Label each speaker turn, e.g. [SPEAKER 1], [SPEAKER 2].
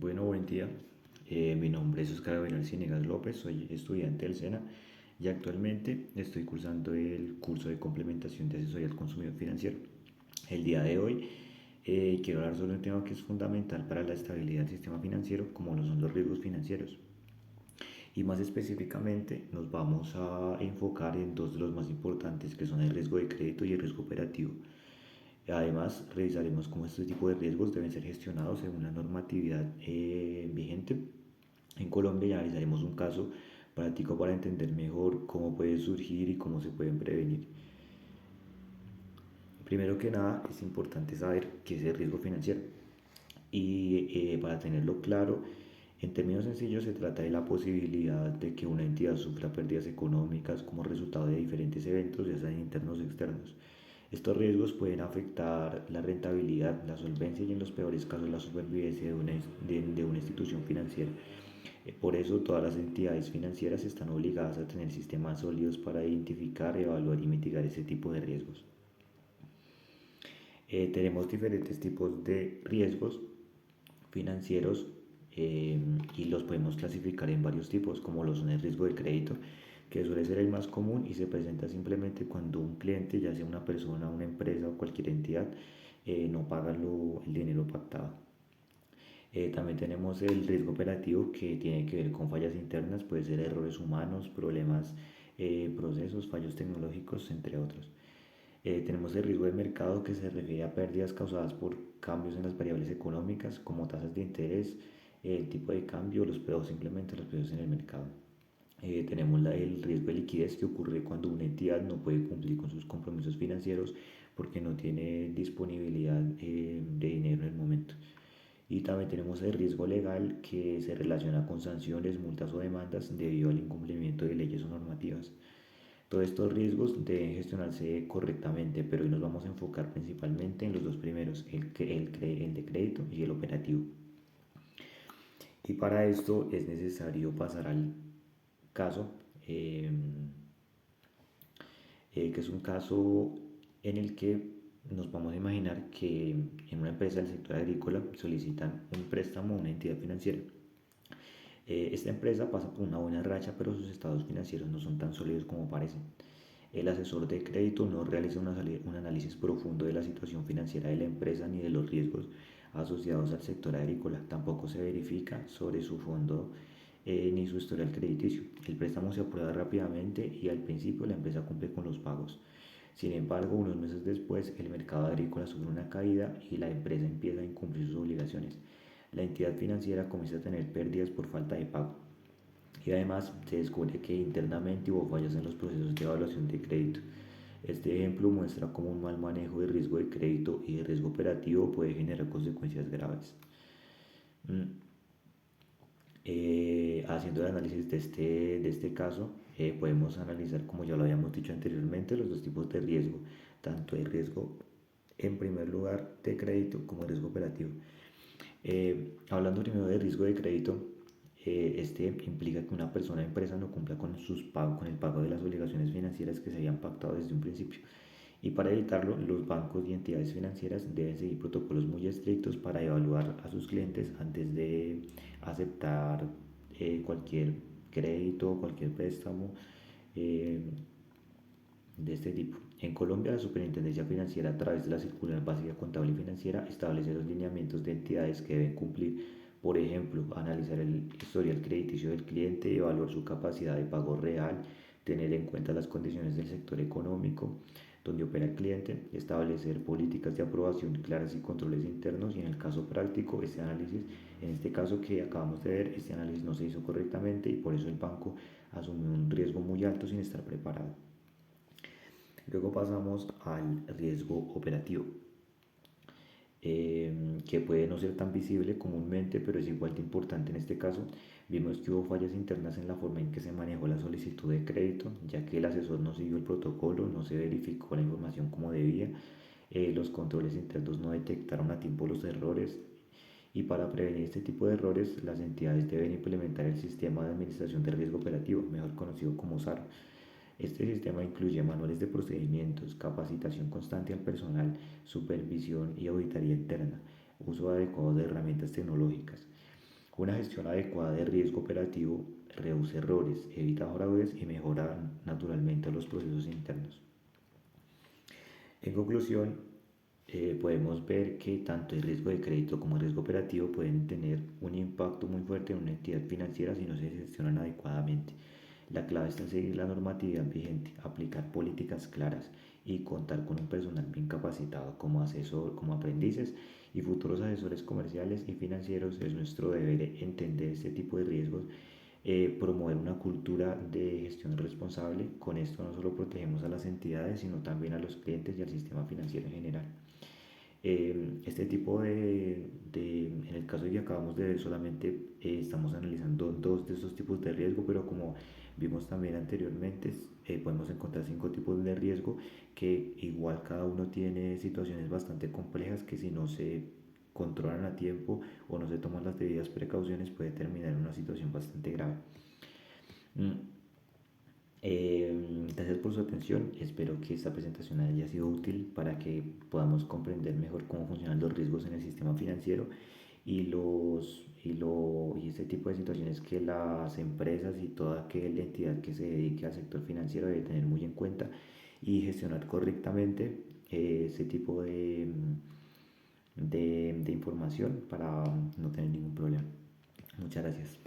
[SPEAKER 1] Bueno, buen día. Mi nombre es Oscar Gabriel Cinegas López, soy estudiante del SENA y actualmente estoy cursando el curso de complementación de asesoría al consumidor financiero. El día de hoy quiero hablar sobre un tema que es fundamental para la estabilidad del sistema financiero, como lo son los riesgos financieros. Y más específicamente nos vamos a enfocar en dos de los más importantes, que son el riesgo de crédito y el riesgo operativo. Además, revisaremos cómo este tipo de riesgos deben ser gestionados según la normatividad vigente en Colombia y analizaremos un caso práctico para entender mejor cómo puede surgir y cómo se pueden prevenir. Primero que nada, es importante saber qué es el riesgo financiero. Y para tenerlo claro, en términos sencillos, se trata de la posibilidad de que una entidad sufra pérdidas económicas como resultado de diferentes eventos, ya sean internos o externos. Estos riesgos pueden afectar la rentabilidad, la solvencia y en los peores casos la supervivencia de una institución financiera. Por eso todas las entidades financieras están obligadas a tener sistemas sólidos para identificar, evaluar y mitigar ese tipo de riesgos. Tenemos diferentes tipos de riesgos financieros y los podemos clasificar en varios tipos, como lo son el riesgo de crédito, que suele ser el más común y se presenta simplemente cuando un cliente, ya sea una persona, una empresa o cualquier entidad, no paga el dinero pactado. También tenemos el riesgo operativo, que tiene que ver con fallas internas, puede ser errores humanos, problemas, procesos, fallos tecnológicos, entre otros. Tenemos el riesgo de mercado, que se refiere a pérdidas causadas por cambios en las variables económicas como tasas de interés, el tipo de cambio o simplemente los precios en el mercado. Tenemos el riesgo de liquidez, que ocurre cuando una entidad no puede cumplir con sus compromisos financieros porque no tiene disponibilidad de dinero en el momento. Y también tenemos el riesgo legal, que se relaciona con sanciones, multas o demandas debido al incumplimiento de leyes o normativas. Todos estos riesgos deben gestionarse correctamente, pero hoy nos vamos a enfocar principalmente en los dos primeros, el de crédito y el operativo. Y para esto es necesario pasar al caso, eh, que es un caso en el que nos vamos a imaginar que en una empresa del sector agrícola solicitan un préstamo a una entidad financiera. Esta empresa pasa por una buena racha, pero sus estados financieros no son tan sólidos como parecen. El asesor de crédito no realiza un análisis profundo de la situación financiera de la empresa ni de los riesgos asociados al sector agrícola. Tampoco se verifica sobre su fondo ni su historial crediticio. El préstamo se aprueba rápidamente y al principio la empresa cumple con los pagos. Sin embargo, unos meses después, el mercado agrícola sufre una caída y la empresa empieza a incumplir sus obligaciones. La entidad financiera comienza a tener pérdidas por falta de pago. Y además se descubre que internamente hubo fallas en los procesos de evaluación de crédito. Este ejemplo muestra cómo un mal manejo de riesgo de crédito y de riesgo operativo puede generar consecuencias graves. Haciendo el análisis de este caso, podemos analizar, como ya lo habíamos dicho anteriormente, los dos tipos de riesgo, tanto el riesgo en primer lugar de crédito como el riesgo operativo. Hablando primero del riesgo de crédito, este implica que una persona o empresa no cumpla con el pago de las obligaciones financieras que se habían pactado desde un principio. Y para evitarlo, los bancos y entidades financieras deben seguir protocolos muy estrictos para evaluar a sus clientes antes de aceptar cualquier crédito o cualquier préstamo eh, de este tipo. En Colombia, la Superintendencia Financiera, a través de la Circular Básica Contable y Financiera, establece los lineamientos de entidades que deben cumplir. Por ejemplo, analizar el historial crediticio del cliente, evaluar su capacidad de pago real, tener en cuenta las condiciones del sector económico donde opera el cliente, establecer políticas de aprobación claras y controles internos. Y en el caso práctico, este análisis, en este caso que acabamos de ver, este análisis no se hizo correctamente y por eso el banco asumió un riesgo muy alto sin estar preparado. Luego pasamos al riesgo operativo, que puede no ser tan visible comúnmente, pero es igual de importante en este caso. Vimos que hubo fallas internas en la forma en que se manejó la solicitud de crédito, ya que el asesor no siguió el protocolo, no se verificó la información como debía, los controles internos no detectaron a tiempo los errores. Y para prevenir este tipo de errores, las entidades deben implementar el sistema de administración de riesgo operativo, mejor conocido como SARO. Este sistema incluye manuales de procedimientos, capacitación constante al personal, supervisión y auditoría interna, uso adecuado de herramientas tecnológicas. Una gestión adecuada de riesgo operativo reduce errores, evita fraudes y mejora naturalmente los procesos internos. En conclusión, podemos ver que tanto el riesgo de crédito como el riesgo operativo pueden tener un impacto muy fuerte en una entidad financiera si no se gestionan adecuadamente. La clave está en seguir la normatividad vigente, aplicar políticas claras y contar con un personal bien capacitado como asesor, como aprendices y futuros asesores comerciales y financieros. Es nuestro deber entender este tipo de riesgos, promover una cultura de gestión responsable. Con esto no solo protegemos a las entidades, sino también a los clientes y al sistema financiero en general. Este tipo en el caso de que acabamos de ver, solamente estamos analizando dos de estos tipos de riesgo, pero como vimos también anteriormente, podemos encontrar 5 tipos de riesgo que igual cada uno tiene situaciones bastante complejas que si no se controlan a tiempo o no se toman las debidas precauciones puede terminar en una situación bastante grave. Gracias por su atención. Espero que esta presentación haya sido útil para que podamos comprender mejor cómo funcionan los riesgos en el sistema financiero y este tipo de situaciones que las empresas y toda aquella entidad que se dedique al sector financiero debe tener muy en cuenta y gestionar correctamente ese tipo de información para no tener ningún problema. Muchas gracias.